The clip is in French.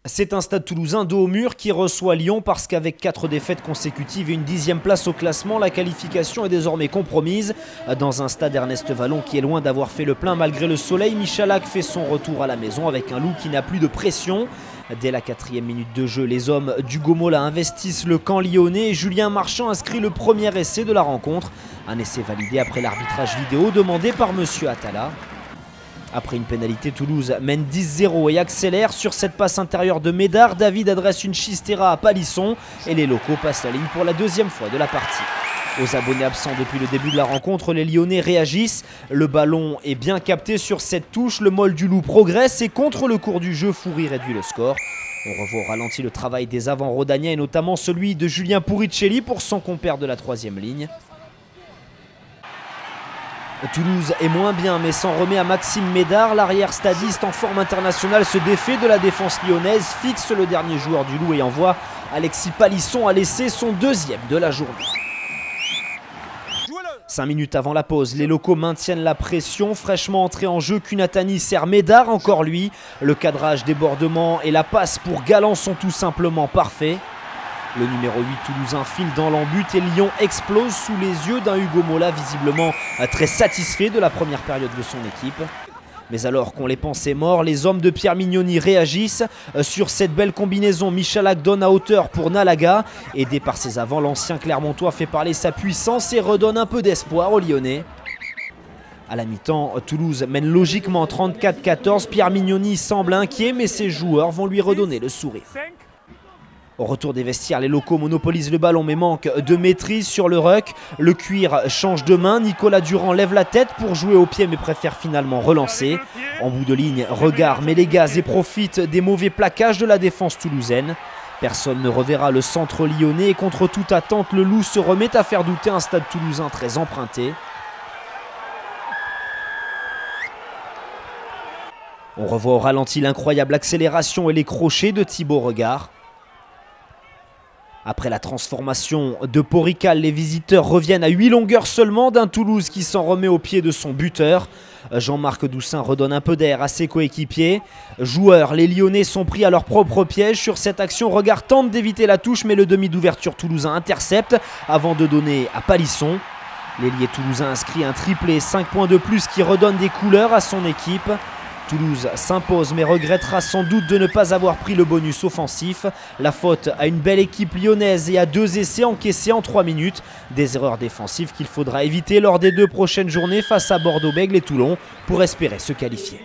C'est un stade toulousain dos au mur qui reçoit Lyon parce qu'avec 4 défaites consécutives et une 10e place au classement, la qualification est désormais compromise. Dans un stade Ernest Vallon qui est loin d'avoir fait le plein malgré le soleil, Michalak fait son retour à la maison avec un loup qui n'a plus de pression. Dès la 4e minute de jeu, les hommes d'Hugo Mola investissent le camp lyonnais et Julien Marchand inscrit le premier essai de la rencontre. Un essai validé après l'arbitrage vidéo demandé par Monsieur Atala. Après une pénalité, Toulouse mène 10-0 et accélère. Sur cette passe intérieure de Médard, David adresse une chistera à Palisson et les locaux passent la ligne pour la 2e fois de la partie. Aux abonnés absents depuis le début de la rencontre, les Lyonnais réagissent. Le ballon est bien capté sur cette touche, le Mol du Loup progresse et contre le cours du jeu, Foury réduit le score. On revoit au ralenti le travail des avants rhodaniens et notamment celui de Julien Puricelli pour son compère de la 3e ligne. Toulouse est moins bien mais s'en remet à Maxime Médard. L'arrière stadiste en forme internationale se défait de la défense lyonnaise, fixe le dernier joueur du Loup et envoie Alexis Palisson à laisser son 2e de la journée. 5 minutes avant la pause, les locaux maintiennent la pression. Fraîchement entré en jeu, Kunatani sert Médard, encore lui. Le cadrage, débordement et la passe pour Galland sont tout simplement parfaits. Le numéro 8 toulousain file dans l'embut et Lyon explose sous les yeux d'un Hugo Mola visiblement très satisfait de la première période de son équipe. Mais alors qu'on les pensait morts, les hommes de Pierre Mignoni réagissent. Sur cette belle combinaison, Michalak donne à hauteur pour Nalaga. Aidé par ses avants, l'ancien Clermontois fait parler sa puissance et redonne un peu d'espoir aux Lyonnais. À la mi-temps, Toulouse mène logiquement 34-14. Pierre Mignoni semble inquiet, mais ses joueurs vont lui redonner le sourire. Au retour des vestiaires, les locaux monopolisent le ballon mais manquent de maîtrise sur le ruck. Le cuir change de main, Nicolas Durand lève la tête pour jouer au pied mais préfère finalement relancer. En bout de ligne, Regard met les gaz et profite des mauvais plaquages de la défense toulousaine. Personne ne reverra le centre lyonnais et contre toute attente, le Loup se remet à faire douter un stade toulousain très emprunté. On revoit au ralenti l'incroyable accélération et les crochets de Thibaut Regard. Après la transformation de Porical, les visiteurs reviennent à 8 longueurs seulement d'un Toulouse qui s'en remet au pied de son buteur. Jean-Marc Doussin redonne un peu d'air à ses coéquipiers. Joueurs, les Lyonnais sont pris à leur propre piège. Sur cette action, Regard tente d'éviter la touche, mais le demi d'ouverture toulousain intercepte avant de donner à Palisson. L'ailier toulousain inscrit un triplé, 5 points de plus qui redonne des couleurs à son équipe. Toulouse s'impose mais regrettera sans doute de ne pas avoir pris le bonus offensif. La faute à une belle équipe lyonnaise et à 2 essais encaissés en 3 minutes. Des erreurs défensives qu'il faudra éviter lors des 2 prochaines journées face à Bordeaux-Bègles et Toulon pour espérer se qualifier.